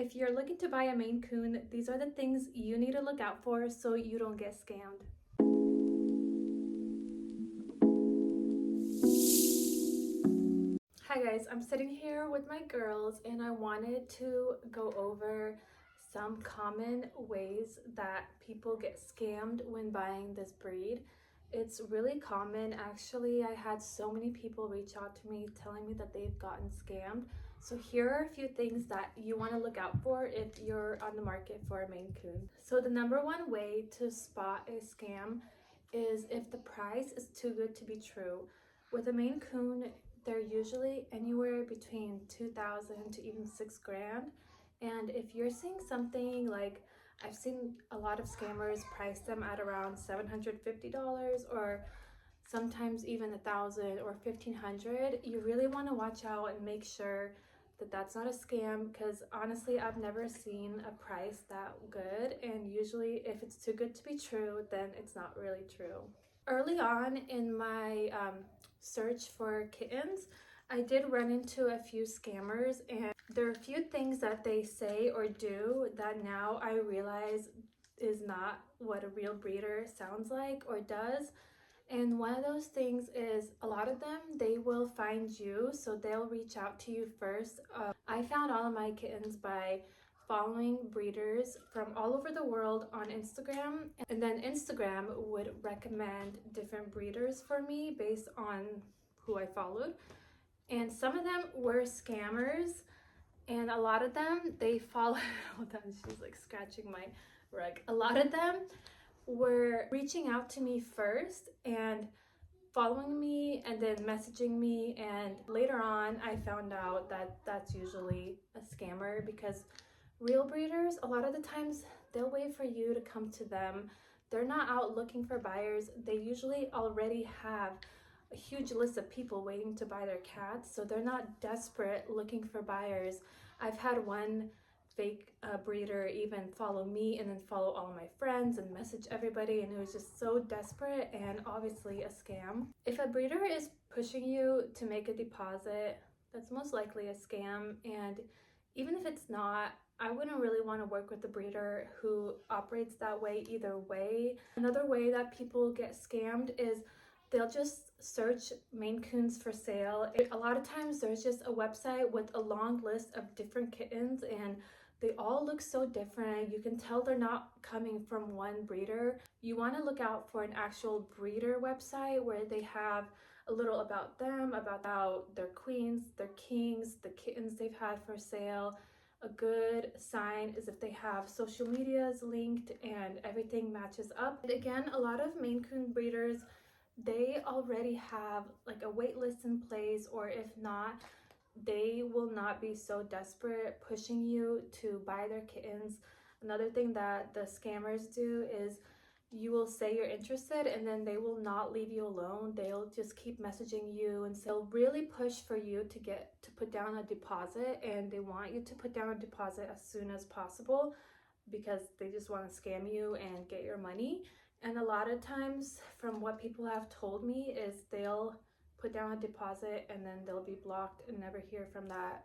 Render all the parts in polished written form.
If you're looking to buy a Maine Coon, these are the things you need to look out for so you don't get scammed. Hi guys, I'm sitting here with my girls and I wanted to go over some common ways that people get scammed when buying this breed. It's really common. Actually, I had so many people reach out to me telling me that they've gotten scammed. So here are a few things that you want to look out for if you're on the market for a Maine Coon. So the number one way to spot a scam is if the price is too good to be true. With a Maine Coon, they're usually anywhere between 2,000 to even 6 grand. And if you're seeing something like, I've seen a lot of scammers price them at around $750 or sometimes even 1,000 or 1,500, you really want to watch out and make sure that that's not a scam, because honestly I've never seen a price that good, and usually if it's too good to be true, then it's not really true. Early on in my search for kittens, I did run into a few scammers, and there are a few things that they say or do that now I realize is not what a real breeder sounds like or does. And one of those things is, a lot of them, they will find you, so they'll reach out to you first. I found all of my kittens by following breeders from all over the world on Instagram, and then Instagram would recommend different breeders for me based on who I followed. And some of them were scammers, and a lot of them, they followed, hold on, she's like scratching my rug. A lot of them were reaching out to me first and following me and then messaging me, and later on I found out that that's usually a scammer, because real breeders, a lot of the times, they'll wait for you to come to them. They're not out looking for buyers. They usually already have a huge list of people waiting to buy their cats, so they're not desperate looking for buyers. I've had one fake breeder even follow me and then follow all of my friends and message everybody, and it was just so desperate and obviously a scam. If a breeder is pushing you to make a deposit, that's most likely a scam. And even if it's not, I wouldn't really want to work with a breeder who operates that way either way. Another way that people get scammed is they'll just search Maine Coons for sale. A lot of times there's just a website with a long list of different kittens, and they all look so different. You can tell they're not coming from one breeder. You want to look out for an actual breeder website where they have a little about them, about their queens, their kings, the kittens they've had for sale. A good sign is if they have social medias linked and everything matches up. And again, a lot of Maine Coon breeders, they already have like a wait list in place, or if not, they will not be so desperate pushing you to buy their kittens. Another thing that the scammers do is you will say you're interested and then they will not leave you alone. They'll just keep messaging you, and they'll really push for you to put down a deposit, and they want you to put down a deposit as soon as possible because they just want to scam you and get your money. And a lot of times, from what people have told me, is they'll put down a deposit and then they'll be blocked and never hear from that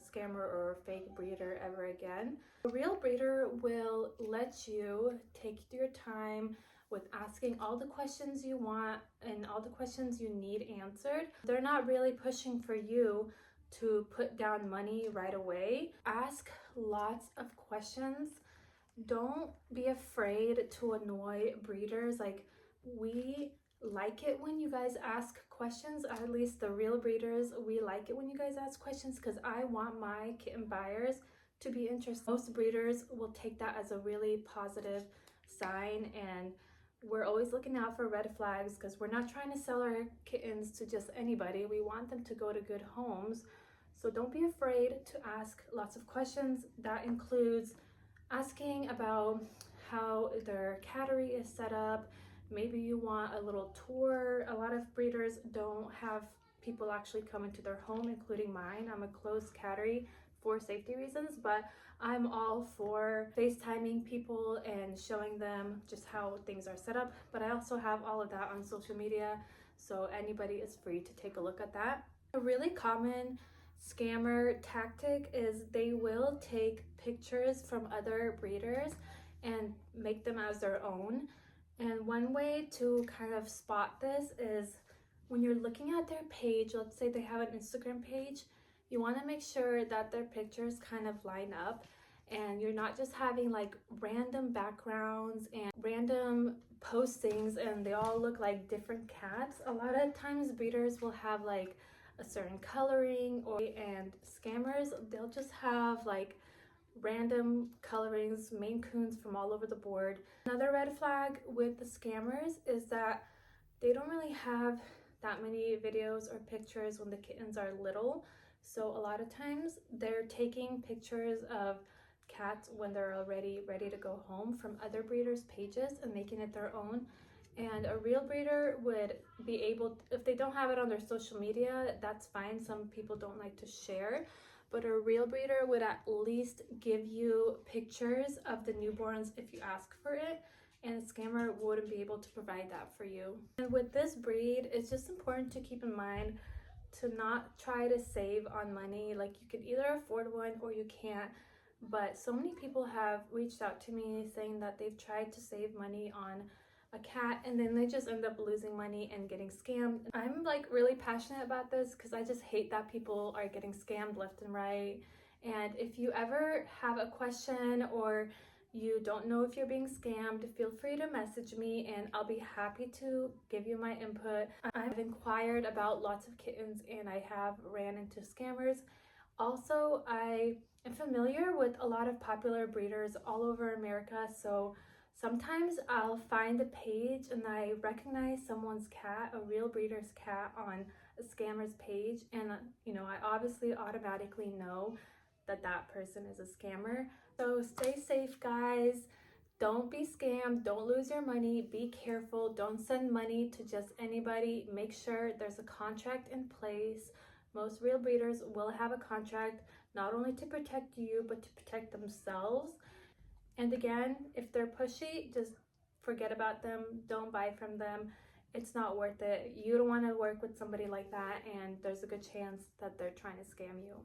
scammer or fake breeder ever again. A real breeder will let you take your time with asking all the questions you want and all the questions you need answered. They're not really pushing for you to put down money right away. Ask lots of questions. Don't be afraid to annoy breeders. Like, we like it when you guys ask questions. At least the real breeders, we like it when you guys ask questions, because I want my kitten buyers to be interested. Most breeders will take that as a really positive sign, and we're always looking out for red flags, because we're not trying to sell our kittens to just anybody. We want them to go to good homes. So don't be afraid to ask lots of questions. That includes asking about how their cattery is set up. Maybe you want a little tour. A lot of breeders don't have people actually come into their home, including mine. I'm a closed cattery for safety reasons, but I'm all for FaceTiming people and showing them just how things are set up. But I also have all of that on social media, so anybody is free to take a look at that. A really common scammer tactic is they will take pictures from other breeders and make them as their own. And one way to kind of spot this is when you're looking at their page, let's say they have an Instagram page, you want to make sure that their pictures kind of line up and you're not just having like random backgrounds and random postings and they all look like different cats. A lot of times breeders will have like a certain coloring, and scammers, they'll just have like random colorings, Maine Coons from all over the board. Another red flag with the scammers is that they don't really have that many videos or pictures when the kittens are little. So a lot of times they're taking pictures of cats when they're already ready to go home from other breeders' pages and making it their own. And a real breeder would be able, if they don't have it on their social media, that's fine. Some people don't like to share, but a real breeder would at least give you pictures of the newborns if you ask for it, and a scammer wouldn't be able to provide that for you. And with this breed, it's just important to keep in mind to not try to save on money. Like, you can either afford one or you can't, but so many people have reached out to me saying that they've tried to save money on a cat and then they just end up losing money and getting scammed. I'm like really passionate about this because I just hate that people are getting scammed left and right. And if you ever have a question or you don't know if you're being scammed, feel free to message me and I'll be happy to give you my input. I've inquired about lots of kittens and I have ran into scammers. Also, I am familiar with a lot of popular breeders all over America, so sometimes I'll find a page and I recognize someone's cat, a real breeder's cat, on a scammer's page, and I obviously automatically know that that person is a scammer. So stay safe, guys. Don't be scammed. Don't lose your money. Be careful. Don't send money to just anybody. Make sure there's a contract in place. Most real breeders will have a contract not only to protect you but to protect themselves. And again, if they're pushy, just forget about them. Don't buy from them. It's not worth it. You don't want to work with somebody like that, and there's a good chance that they're trying to scam you.